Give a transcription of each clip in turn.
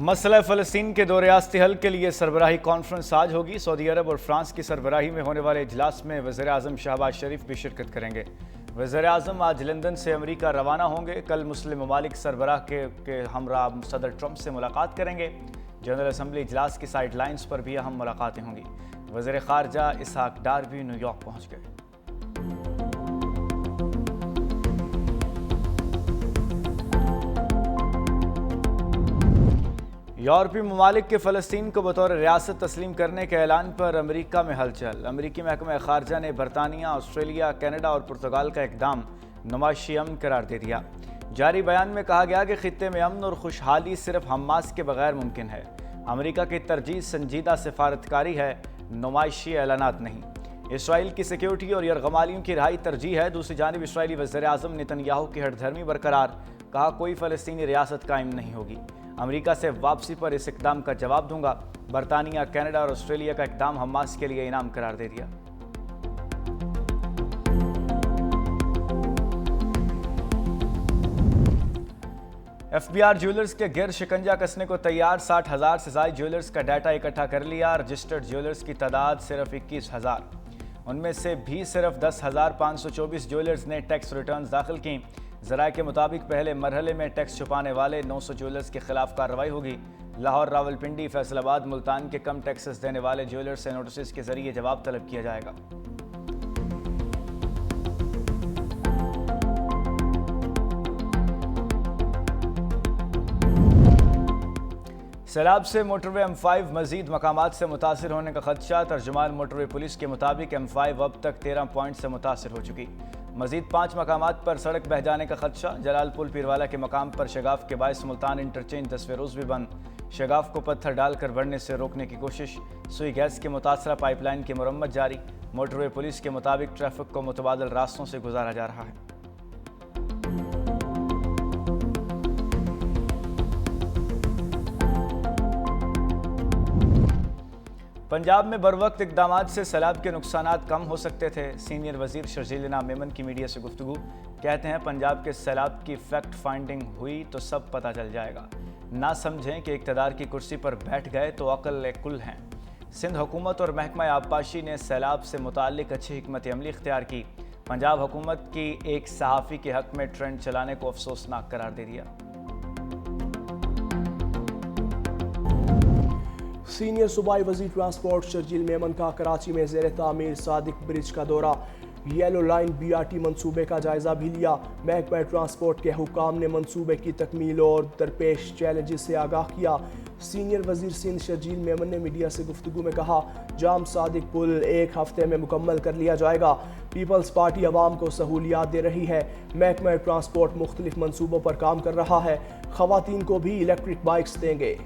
मसला फ़लस्तीन के दो रियासती हल के लिए सरबराही कॉन्फ्रेंस आज होगी। सऊदी अरब और फ्रांस की सरबराही में होने वाले इजलास में वज़ीर आज़म शहबाज शरीफ भी शिरकत करेंगे। वज़ीर आज़म आज लंदन से अमेरिका रवाना होंगे। कल मुस्लिम ममालिक सरबराह के हमरा सदर ट्रंप से मुलाकात करेंगे। जनरल असम्बली इजलास की साइड लाइन्स पर भी अहम मुलाकातें होंगी। वज़ीर ख़ारजा इसहाक डार भी न्यूयॉर्क पहुँच गए। यूरोपीय ममालिक के फ़लस्तीन को बतौर रियासत तस्लीम करने के ऐलान पर अमेरिका में हलचल। अमेरिकी महकमा ख़ारजा ने बरतानिया, ऑस्ट्रेलिया, कनाडा और पुर्तगाल का इक़दाम नुमाइशी अमन करार दे दिया। जारी बयान में कहा गया कि ख़ित्ते में अमन और खुशहाली सिर्फ हमास के बगैर मुमकिन है। अमेरिका की तरजीह संजीदा सिफारतकारी है, नुमाइशी ऐलानात नहीं। इसराइल की सिक्योरिटी और यरगमालियों की रिहाई तरजीह है। दूसरी जानिब इसराइली वज़ीर आज़म नेतन्याहू की हठधर्मी बरकरार, कहा कोई फ़लस्तीनी रियासत कायम नहीं होगी। अमेरिका से वापसी पर इस इक़दाम का जवाब दूंगा। बरतानिया, कनाडा और ऑस्ट्रेलिया का इक़दाम हमास के लिए इनाम करार दे दिया। FBI ज्वेलर्स के गिर शिकंजा कसने को तैयार। 60,000 से ज़ायद ज्वेलर्स का डाटा इकट्ठा कर लिया। रजिस्टर्ड ज्वेलर्स की तादाद सिर्फ 21,000। उनमें से भी सिर्फ 10,524 ज्वेलर्स ने टैक्स रिटर्न्स दाखिल की। ज़राए के मुताबिक पहले मरहले में टैक्स छुपाने वाले 900 ज्वेलर्स के खिलाफ कार्रवाई होगी। लाहौर, रावलपिंडी, फैसलाबाद, मुल्तान के कम टैक्सेस देने वाले ज्वेलर्स से नोटिस के जरिए जवाब तलब किया जाएगा। सैलाब से मोटरवे M5 मजीद मकामात से मुतासिर होने का खदशा। तर्जुमान मोटरवे पुलिस के मुताबिक M5 अब तक 13 पॉइंट से मुतासिर हो चुकी। मजीद 5 मकामात पर सड़क बह जाने का खदशा। जलालपुर पीरवाला के मकाम पर शगाफ के बायस मुल्तान इंटरचेंज 10वें रोज़ भी बंद। शगाफ को पत्थर डालकर बढ़ने से रोकने की कोशिश। सुई गैस के मुतासरा पाइपलाइन की मरम्मत जारी। मोटरवे पुलिस के मुताबिक ट्रैफिक को मुतबादल रास्तों से गुजारा जा रहा है। पंजाब में बरवक्त इक़दामात से सैलाब के नुकसानात कम हो सकते थे। सीनियर वजीर शर्जील इनाम मेमन की मीडिया से गुफ्तगू। कहते हैं पंजाब के सैलाब की फैक्ट फाइंडिंग हुई तो सब पता चल जाएगा। ना समझें कि इक़्तिदार की कुर्सी पर बैठ गए तो अक्ल कुल हैं। सिंध हुकूमत और महकमा आबपाशी ने सैलाब से मुताल्लिक अच्छी हिकमत अमली इख्तियार की। पंजाब हुकूमत की एक सहाफ़ी के हक़ में ट्रेंड चलाने को अफसोसनाक करार दे दिया। सीनियर सूबाई वज़ीर ट्रांसपोर्ट शर्जील मेमन का कराची में ज़ेर तामीर सादिक ब्रिज का दौरा। येलो लाइन BRT मंसूबे का जायज़ा भी लिया। महकमा ट्रांसपोर्ट के हुकाम ने मंसूबे की तकमील और दरपेश चैलेंजेस से आगाह किया। सीनियर वज़ीर सिंध शर्जील मेमन ने मीडिया से गुफ्तगू में कहा, जाम सादिक पुल 1 हफ्ते में मुकम्मल कर लिया जाएगा। पीपल्स पार्टी अवाम को सहूलियात दे रही है। महकमा ट्रांसपोर्ट मुख्तलिफ मंसूबों पर काम कर रहा है। ख़वातीन को भी इलेक्ट्रिक बाइक्स देंगे।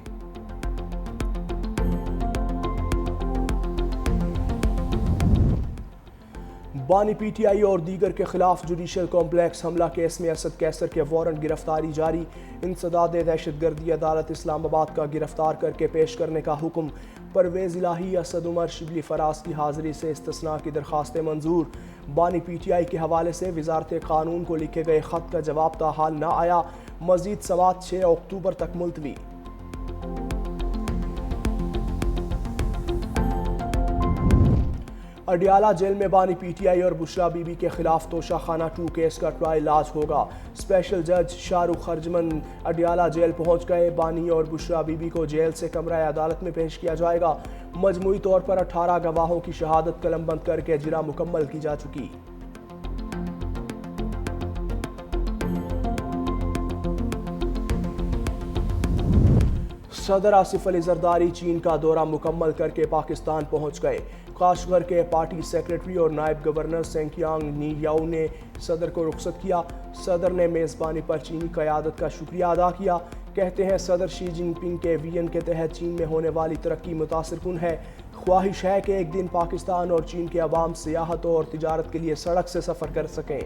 बानी PTI और दीगर के खिलाफ जुडिशल कॉम्प्लेक्स हमला केस में असद कैसर के वारंट गिरफ्तारी जारी। इंसदाद दहशतगर्दी अदालत इस्लामाबाद का गिरफ्तार करके पेश करने का हुक्म। परवेज़ इलाही, असद उमर, शिबली फराज की हाजिरी से इस्तिस्ना की दरखास्तें मंजूर। बानी PTI के हवाले से वजारत कानून को लिखे गए ख़त का जवाब ताहाल न आया। मज़ीद समात 6 अक्टूबर तक मुलतवी। अडियाला जेल में बानी PTI और बुशरा बीबी के खिलाफ तोशाखाना 2 केस का ट्रायल आज होगा। स्पेशल जज शाहरुख खर्जमन अडियाला जेल पहुंच गए। बानी और बुशरा बीबी को जेल से कमरा अदालत में पेश किया जाएगा। मजमूई तौर पर 18 गवाहों की शहादत कलमबंद करके जिरा मुकम्मल की जा चुकी। सदर आसिफ अली जरदारी चीन का दौरा मुकम्मल करके पाकिस्तान पहुंच गए। काशगर के पार्टी सेक्रेटरी और नायब गवर्नर सेंकियांग नीयाओ ने सदर को रुखसत किया। सदर ने मेज़बानी पर चीनी क़यादत का शुक्रिया अदा किया। कहते हैं सदर शी जिनपिंग के विजन के तहत चीन में होने वाली तरक्की मुतासिरकुन है। ख्वाहिश है कि एक दिन पाकिस्तान और चीन के अवाम सियाहत और तिजारत के लिए सड़क से सफ़र कर सकें।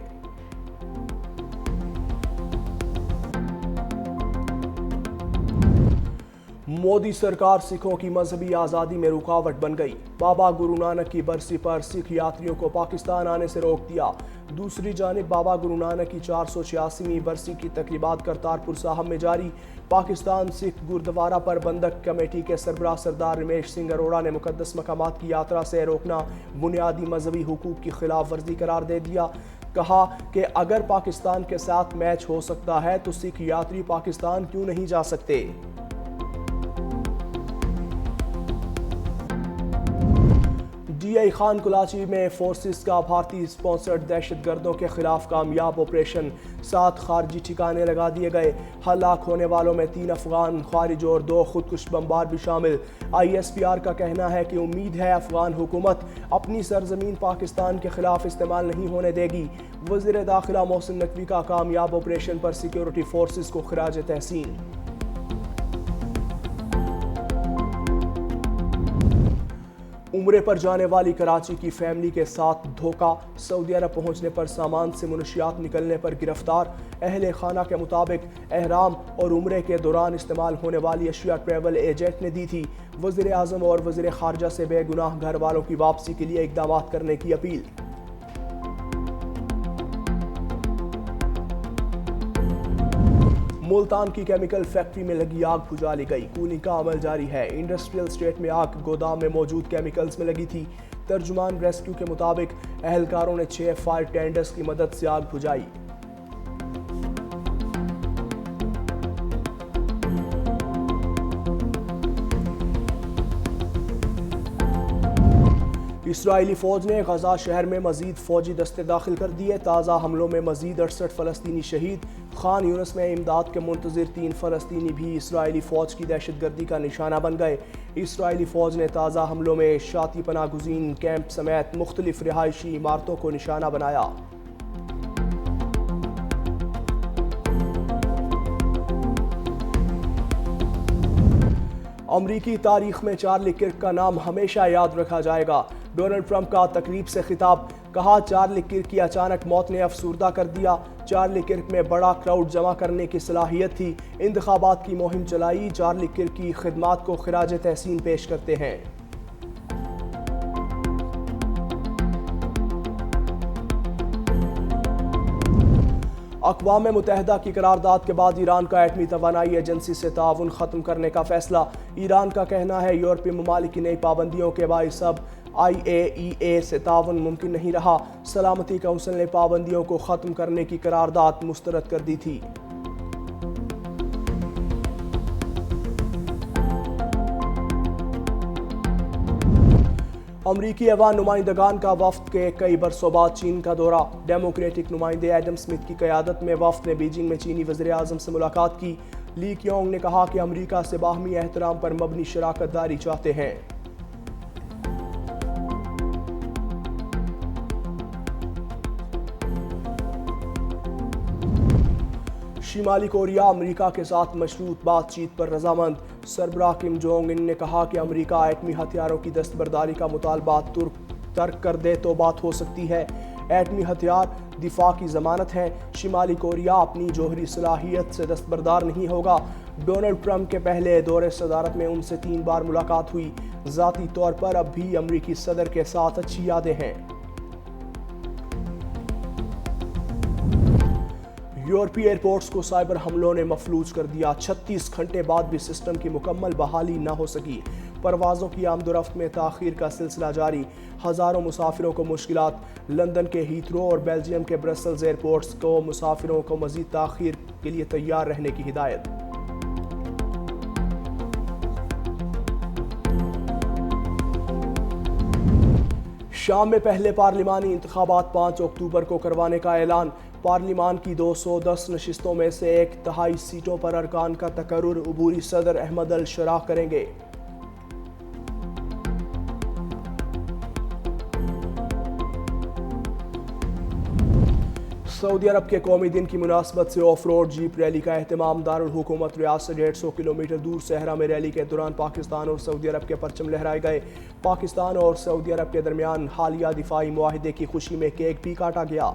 मोदी सरकार सिखों की मजहबी आज़ादी में रुकावट बन गई। बाबा गुरु नानक की बरसी पर सिख यात्रियों को पाकिस्तान आने से रोक दिया। दूसरी जानिब बाबा गुरु नानक की 486वीं बरसी की तकरीबात करतारपुर साहब में जारी। पाकिस्तान सिख गुरुद्वारा प्रबंधक कमेटी के सरबराह सरदार रमेश सिंह अरोड़ा ने मुकद्दस मकामात की यात्रा से रोकना बुनियादी मजहबी हुकूक की खिलाफ वर्जी करार दे दिया। कहा कि अगर पाकिस्तान के साथ मैच हो सकता है तो सिख यात्री पाकिस्तान क्यों नहीं जा सकते। DI खान कराची में फोर्सेस का भारतीय स्पॉन्सर्ड दहशतगर्दों के खिलाफ कामयाब ऑपरेशन, 7 खारजी ठिकाने लगा दिए गए। हलाक होने वालों में 3 अफगान खारिज और 2 खुदकुश बमबार भी शामिल। ISPR का कहना है कि उम्मीद है अफगान हुकूमत अपनी सरजमीन पाकिस्तान के खिलाफ इस्तेमाल नहीं होने देगी। वज़ीर दाखिला मोहसिन नकवी का कामयाब ऑपरेशन पर सिक्योरिटी फोर्सेस को खिराज तहसीन। उम्रे पर जाने वाली कराची की फैमिली के साथ धोखा, सऊदी अरब पहुंचने पर सामान से मुनशियात निकलने पर गिरफ्तार। अहले खाना के मुताबिक एहराम और उम्रे के दौरान इस्तेमाल होने वाली अशिया ट्रैवल एजेंट ने दी थी। वज़ीर आज़म और वज़ीर खारजा से बेगुनाह घर वालों की वापसी के लिए इक़दाम करने की अपील। मुल्तान की केमिकल फैक्ट्री में लगी आग बुझा ली गई। कूलिंग का अमल जारी है। इंडस्ट्रियल स्टेट में आग गोदाम में मौजूद केमिकल्स में लगी थी। तर्जुमान रेस्क्यू के मुताबिक अहलकारों ने 6 फायर टेंडर्स की मदद से आग बुझाई। इसराइली फौज ने गजा शहर में मजीद फौजी दस्ते दाखिल कर दिए। ताज़ा हमलों में मजीद 68 फ़लस्तीनी शहीद। खान यूनिस में इमदाद के मुंतज़िर 3 फ़लस्तीनी भी इसराइली फ़ौज की दहशतगर्दी का निशाना बन गए। इसराइली फ़ौज ने ताज़ा हमलों में शाती पनाह गुज़ीन कैंप समेत मुख्तलिफ रिहायशी इमारतों को निशाना बनाया। अमरीकी तारीख में चार्ली किर्क का नाम हमेशा याद रखा जाएगा। डोनाल्ड ट्रंप का तकरीब से खिताब, कहा चार्ली किर्क की अचानक मौत ने अफसुर्दा कर दिया। चार्ली किर्क में बड़ा क्राउड जमा करने की सलाहियत थी। इंतखाबात की मुहिम चलाई। चार्ली किर्क की खिदमात को खिराज तहसीन पेश करते हैं। अक़वाम मुत्तहिदा की करारदाद के बाद ईरान का एटमी तवानाई एजेंसी से ताउन ख़त्म करने का फैसला। ईरान का कहना है यूरोपीय ममालिक की नई पाबंदियों के बाइस अब IAEA से ताउन मुमकिन नहीं रहा। सलामती काउंसिल ने पाबंदियों को ख़त्म करने की करारदाद मुस्तरद कर दी थी। अमरीकी अवान नुमाइंदगान का वफ्द के कई बरसों बाद चीन का दौरा। डेमोक्रेटिक नुमाइंदे एडम स्मिथ की क़यादत में वफ्द ने बीजिंग में चीनी वज़ीर आज़म से मुलाकात की। ली क्योंग ने कहा कि अमरीका से बाहमी एहतराम पर मबनी शराकत दारी चाहते हैं। शिमाली कोरिया अमरीका के साथ मशरूत बातचीत पर रजामंद। सरबराह किम जोंग उन ने कहा कि अमरीका एटमी हथियारों की दस्तबरदारी का मुतालबा तर्क कर दे तो बात हो सकती है। एटमी हथियार दिफा की जमानत है। शिमाली कोरिया अपनी जोहरी सलाहियत से दस्तबरदार नहीं होगा। डोनाल्ड ट्रंप के पहले दौरे सदारत में उनसे 3 बार मुलाकात हुई। ज़ाती तौर पर अब भी अमरीकी सदर के साथ अच्छी यादें हैं। यूरोपीय एयरपोर्ट्स को साइबर हमलों ने मफलूज कर दिया। 36 घंटे बाद भी सिस्टम की मुकम्मल बहाली न हो सकी। परवाज़ों की आमदोरफ्त में ताख़ीर का सिलसिला जारी। हज़ारों मुसाफिरों को मुश्किलात। लंदन के हीथ्रो और बेल्जियम के ब्रसल्स एयरपोर्ट्स को मुसाफिरों को मज़ीद ताख़ीर के लिए तैयार रहने की हिदायत। शाम में पहले पार्लिमानी इंतखाबात 5 अक्टूबर को करवाने का ऐलान। पार्लिमान की 210 नशिस्तों में से 1/3 सीटों पर अरकान का तकर्रुर अबूरी सदर अहमद अल शराह करेंगे। सऊदी अरब के कौमी दिन की मुनासबत से ऑफ रोड जीप रैली का एहतमाम। दारुल हुकूमत रियाद से 150 किलोमीटर दूर सहरा में रैली के दौरान पाकिस्तान और सऊदी अरब के परचम लहराए गए। पाकिस्तान और सऊदी अरब के दरमियान हालिया दिफाई मुआहिदे की खुशी में केक भी काटा गया।